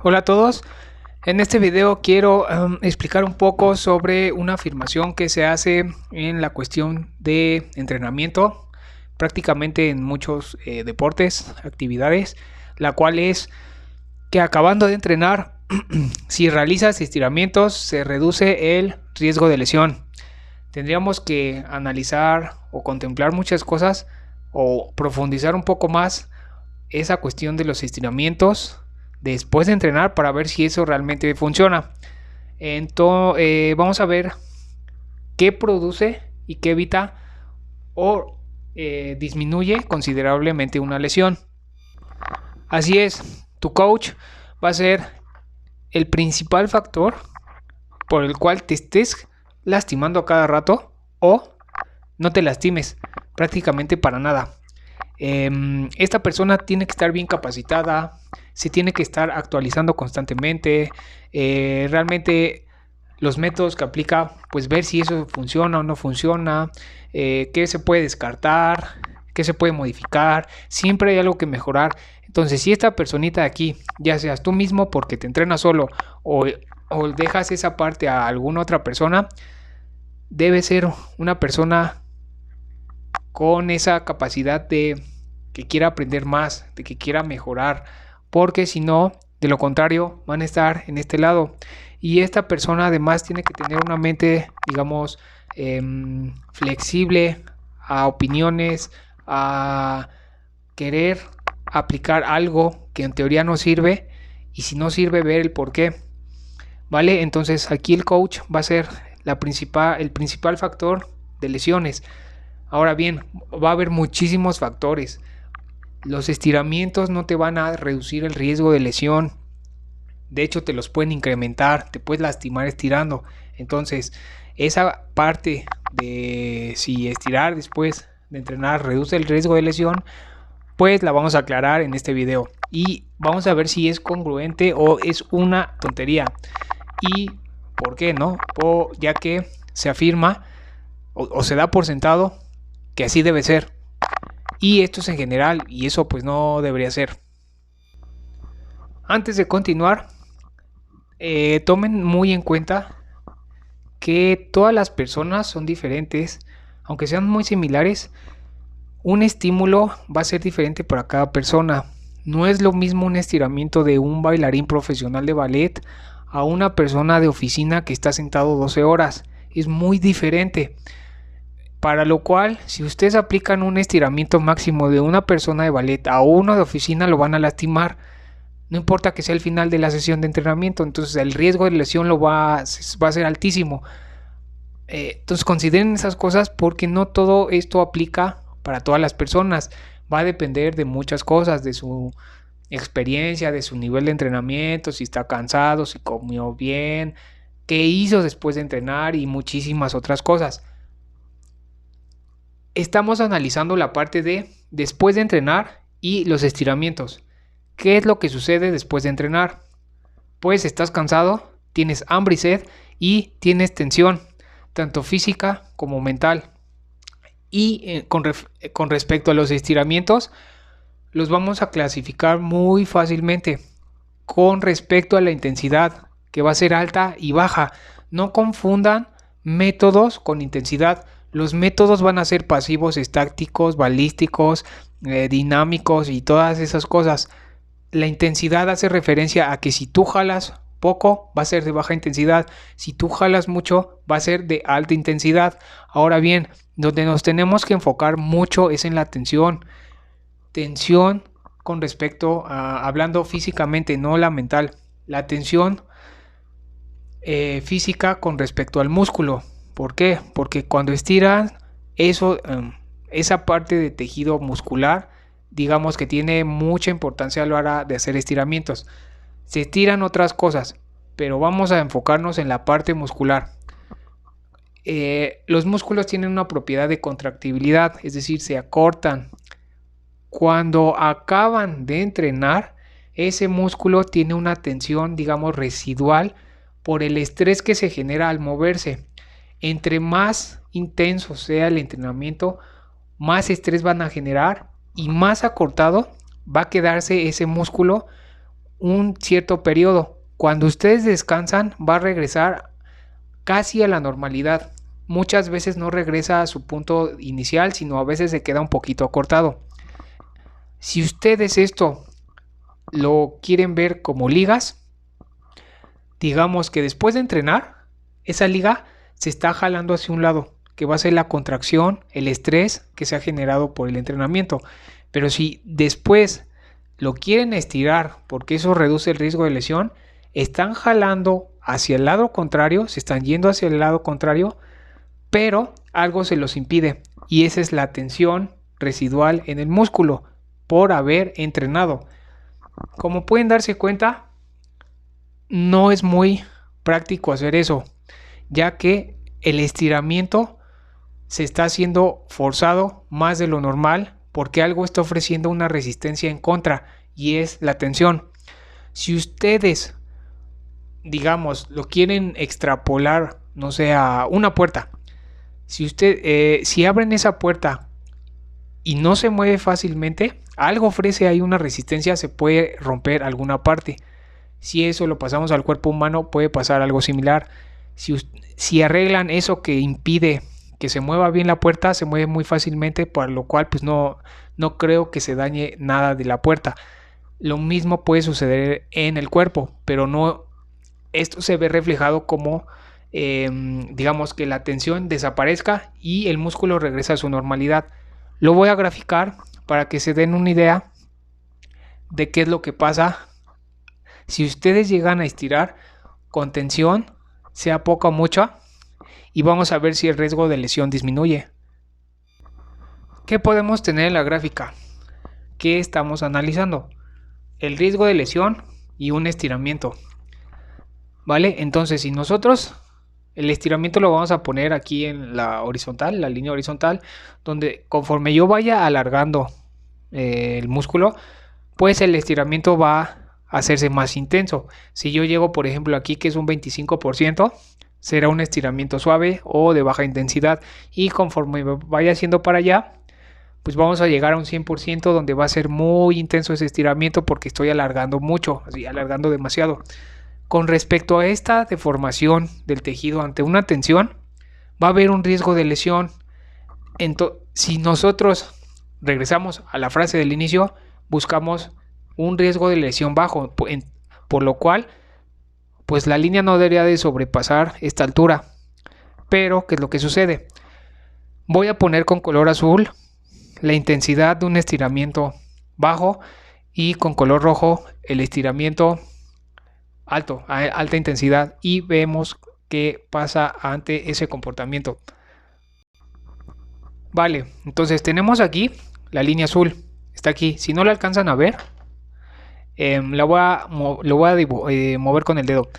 Hola a todos, en este video quiero explicar un poco sobre una afirmación que se hace en la cuestión de entrenamiento, prácticamente en muchos deportes, actividades, la cual es que acabando de entrenar, si realizas estiramientos se reduce el riesgo de lesión. Tendríamos que analizar o contemplar muchas cosas o profundizar un poco más esa cuestión de los estiramientos después de entrenar para ver si eso realmente funciona. Entonces, vamos a ver qué produce y qué evita o disminuye considerablemente una lesión. Así es, tu coach va a ser el principal factor por el cual te estés lastimando a cada rato o no te lastimes prácticamente para nada. Esta persona tiene que estar bien capacitada, se tiene que estar actualizando constantemente, realmente los métodos que aplica, pues ver si eso funciona o no funciona, qué se puede descartar, qué se puede modificar, siempre hay algo que mejorar. Entonces, si esta personita de aquí, ya seas tú mismo porque te entrenas solo o dejas esa parte a alguna otra persona, debe ser una persona con esa capacidad de que quiera aprender más, de que quiera mejorar, porque si no, de lo contrario, van a estar en este lado. Y esta persona además tiene que tener una mente, digamos, flexible a opiniones, a querer aplicar algo que en teoría no sirve, y si no sirve, ver el por qué. ¿Vale? Entonces aquí el coach va a ser el principal factor de lesiones. Ahora bien, va a haber muchísimos factores. Los estiramientos no te van a reducir el riesgo de lesión. De hecho, te los pueden incrementar, te puedes lastimar estirando. Entonces, esa parte de si estirar después de entrenar reduce el riesgo de lesión, pues la vamos a aclarar en este video. Y vamos a ver si es congruente o es una tontería. Y por qué, ¿no? Ya que se afirma o se da por sentado que así debe ser. Y esto es en general y eso pues no debería ser. Antes de continuar, tomen muy en cuenta que todas las personas son diferentes, aunque sean muy similares. Un estímulo va a ser diferente para cada persona. No es lo mismo un estiramiento de un bailarín profesional de ballet a una persona de oficina que está sentado 12 horas. Es muy diferente. Para lo cual, si ustedes aplican un estiramiento máximo de una persona de ballet a uno de oficina, lo van a lastimar. No importa que sea el final de la sesión de entrenamiento, entonces el riesgo de lesión va a ser altísimo. Entonces consideren esas cosas porque no todo esto aplica para todas las personas. Va a depender de muchas cosas, de su experiencia, de su nivel de entrenamiento, si está cansado, si comió bien, qué hizo después de entrenar y muchísimas otras cosas. Estamos analizando la parte de después de entrenar y los estiramientos. ¿Qué es lo que sucede después de entrenar? Pues estás cansado, tienes hambre y sed y tienes tensión, tanto física como mental. Y con respecto a los estiramientos, los vamos a clasificar muy fácilmente con respecto a la intensidad, que va a ser alta y baja. No confundan métodos con intensidad. Los métodos van a ser pasivos, estáticos, balísticos, dinámicos y todas esas cosas. La intensidad hace referencia a que si tú jalas poco va a ser de baja intensidad, si tú jalas mucho va a ser de alta intensidad. Ahora bien, donde nos tenemos que enfocar mucho es en la tensión. Tensión con respecto a, hablando físicamente, no la mental. La tensión física con respecto al músculo. ¿Por qué? Porque cuando estiran esa parte de tejido muscular, digamos que tiene mucha importancia a la hora de hacer estiramientos. Se estiran otras cosas, pero vamos a enfocarnos en la parte muscular. Los músculos tienen una propiedad de contractibilidad, es decir, se acortan. Cuando acaban de entrenar, ese músculo tiene una tensión, digamos, residual por el estrés que se genera al moverse. Entre más intenso sea el entrenamiento, más estrés van a generar y más acortado va a quedarse ese músculo un cierto periodo. Cuando ustedes descansan, va a regresar casi a la normalidad. Muchas veces no regresa a su punto inicial, sino a veces se queda un poquito acortado. Si ustedes esto lo quieren ver como ligas, digamos que después de entrenar, esa liga se está jalando hacia un lado, que va a ser la contracción, el estrés que se ha generado por el entrenamiento. Pero si después lo quieren estirar, porque eso reduce el riesgo de lesión, están jalando hacia el lado contrario, se están yendo hacia el lado contrario, pero algo se los impide, y esa es la tensión residual en el músculo por haber entrenado. Como pueden darse cuenta, no es muy práctico hacer eso, ya que el estiramiento se está haciendo forzado más de lo normal porque algo está ofreciendo una resistencia en contra, y es la tensión. Si ustedes, digamos, lo quieren extrapolar, no sé, a una puerta, si abren esa puerta y no se mueve fácilmente, algo ofrece ahí una resistencia, se puede romper alguna parte. Si eso lo pasamos al cuerpo humano, puede pasar algo similar. Si arreglan eso que impide que se mueva bien la puerta, se mueve muy fácilmente, por lo cual pues no creo que se dañe nada de la puerta. Lo mismo puede suceder en el cuerpo, pero no, esto se ve reflejado como digamos que la tensión desaparezca y el músculo regresa a su normalidad. Lo voy a graficar para que se den una idea de qué es lo que pasa si ustedes llegan a estirar con tensión, sea poca o mucha, y vamos a ver si el riesgo de lesión disminuye. ¿Qué podemos tener en la gráfica? ¿Qué estamos analizando? El riesgo de lesión y un estiramiento. ¿Vale? Entonces, si nosotros el estiramiento lo vamos a poner aquí en la horizontal, la línea horizontal, donde conforme yo vaya alargando el músculo, pues el estiramiento va a hacerse más intenso. Si yo llego, por ejemplo, aquí que es un 25%, será un estiramiento suave o de baja intensidad, y conforme vaya haciendo para allá, pues vamos a llegar a un 100% donde va a ser muy intenso ese estiramiento porque estoy alargando mucho, así alargando demasiado. Con respecto a esta deformación del tejido ante una tensión, va a haber un riesgo de lesión. Si nosotros regresamos a la frase del inicio, buscamos un riesgo de lesión bajo, por lo cual pues la línea no debería de sobrepasar esta altura. Pero, ¿qué es lo que sucede? Voy a poner con color azul la intensidad de un estiramiento bajo y con color rojo el estiramiento alto, a alta intensidad, y vemos qué pasa ante ese comportamiento. Vale, entonces tenemos aquí la línea azul, está aquí. Si no la alcanzan a ver, lo voy a mover con el dedo.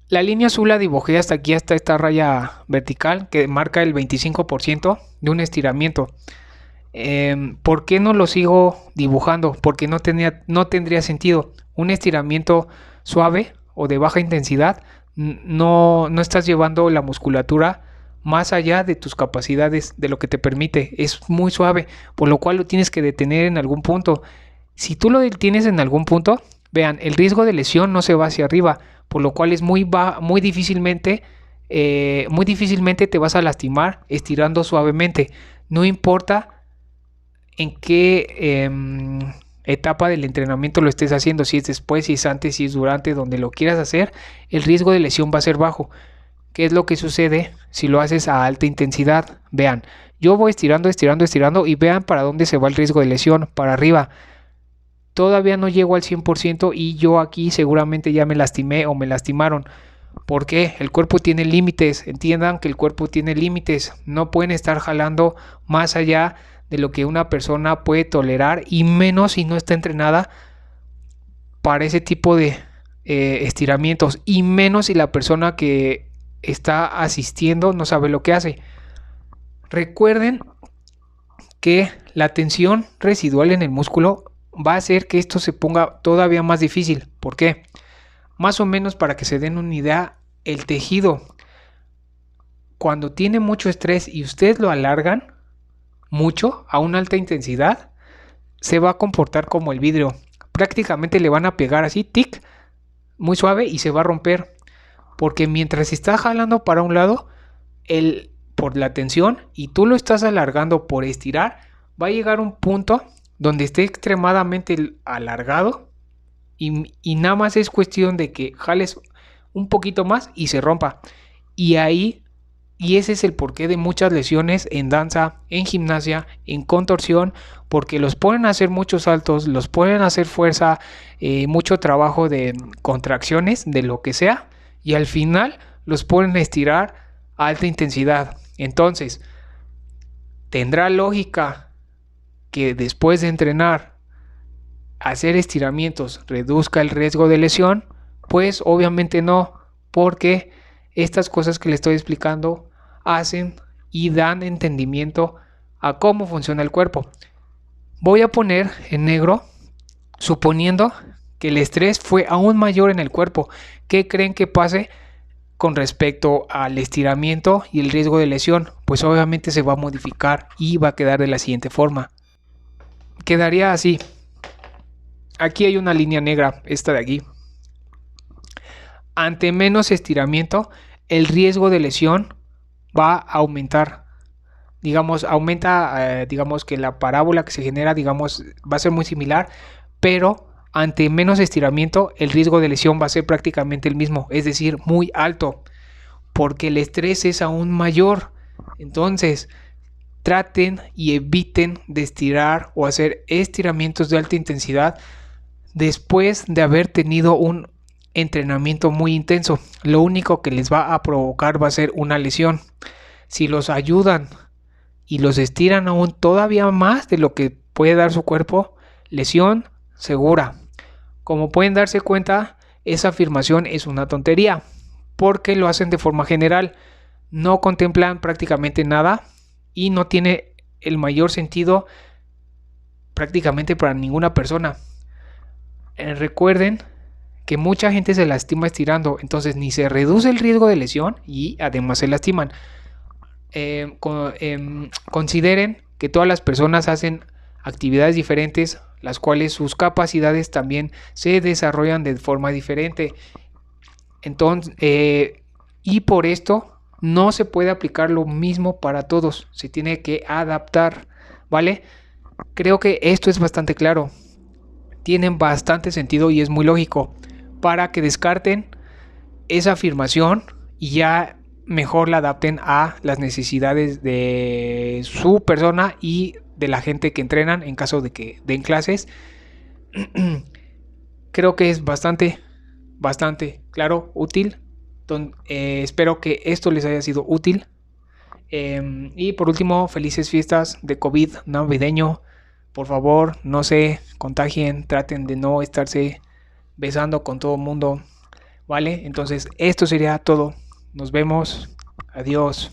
La línea azul la dibujé hasta aquí, hasta esta raya vertical que marca el 25% de un estiramiento. ¿Por qué no lo sigo dibujando? Porque no tendría sentido. Un estiramiento suave o de baja intensidad, no estás llevando la musculatura más allá de tus capacidades, de lo que te permite. Es muy suave, por lo cual lo tienes que detener en algún punto. Si tú lo detienes en algún punto, vean, el riesgo de lesión no se va hacia arriba, por lo cual es muy difícilmente te vas a lastimar estirando suavemente. No importa en qué etapa del entrenamiento lo estés haciendo, si es después, si es antes, si es durante, donde lo quieras hacer, el riesgo de lesión va a ser bajo. ¿Qué es lo que sucede si lo haces a alta intensidad? Vean, yo voy estirando y vean para dónde se va el riesgo de lesión, para arriba. Todavía no llego al 100% y yo aquí seguramente ya me lastimé o me lastimaron. ¿Por qué? El cuerpo tiene límites, entiendan que el cuerpo tiene límites, no pueden estar jalando más allá de lo que una persona puede tolerar, y menos si no está entrenada para ese tipo de estiramientos, y menos si la persona que está asistiendo no sabe lo que hace. Recuerden que la tensión residual en el músculo va a hacer que esto se ponga todavía más difícil. ¿Por qué? Más o menos para que se den una idea, el tejido, cuando tiene mucho estrés y ustedes lo alargan mucho a una alta intensidad, se va a comportar como el vidrio. prácticamente le van a pegar así, tic, muy suave y se va a romper. Porque mientras está jalando para un lado, por la tensión y tú lo estás alargando por estirar, va a llegar un punto donde esté extremadamente alargado y nada más es cuestión de que jales un poquito más y se rompa. Y ese es el porqué de muchas lesiones en danza, en gimnasia, en contorsión, porque los ponen a hacer muchos saltos, los ponen a hacer fuerza, mucho trabajo de contracciones, de lo que sea, y al final los ponen a estirar a alta intensidad. Entonces, ¿tendrá lógica que después de entrenar, hacer estiramientos reduzca el riesgo de lesión? Pues obviamente no, porque estas cosas que le estoy explicando hacen y dan entendimiento a cómo funciona el cuerpo. Voy a poner en negro, suponiendo que el estrés fue aún mayor en el cuerpo. ¿Qué creen que pase con respecto al estiramiento y el riesgo de lesión? Pues obviamente se va a modificar y va a quedar de la siguiente forma. Quedaría así. Aquí hay una línea negra, esta de aquí. Ante menos estiramiento, el riesgo de lesión va a aumentar. Digamos, aumenta, digamos que la parábola que se genera, digamos, va a ser muy similar, pero ante menos estiramiento, el riesgo de lesión va a ser prácticamente el mismo, es decir, muy alto, porque el estrés es aún mayor. Entonces, traten y eviten de estirar o hacer estiramientos de alta intensidad después de haber tenido un entrenamiento muy intenso. Lo único que les va a provocar va a ser una lesión. Si los ayudan y los estiran aún todavía más de lo que puede dar su cuerpo, lesión segura. Como pueden darse cuenta, esa afirmación es una tontería, porque lo hacen de forma general, no contemplan prácticamente nada y no tiene el mayor sentido prácticamente para ninguna persona. Recuerden que mucha gente se lastima estirando, entonces ni se reduce el riesgo de lesión y además se lastiman. Consideren que todas las personas hacen actividades diferentes, las cuales sus capacidades también se desarrollan de forma diferente. Entonces, y por esto no se puede aplicar lo mismo para todos, se tiene que adaptar, ¿vale? Creo que esto es bastante claro, tienen bastante sentido y es muy lógico, para que descarten esa afirmación y ya mejor la adapten a las necesidades de su persona y de la gente que entrenan en caso de que den clases. Creo que es bastante claro, útil. Espero que esto les haya sido útil. Y por último, felices fiestas de COVID navideño. Por favor, no se contagien, traten de no estarse besando con todo el mundo, ¿vale? Entonces, esto sería todo. Nos vemos. Adiós.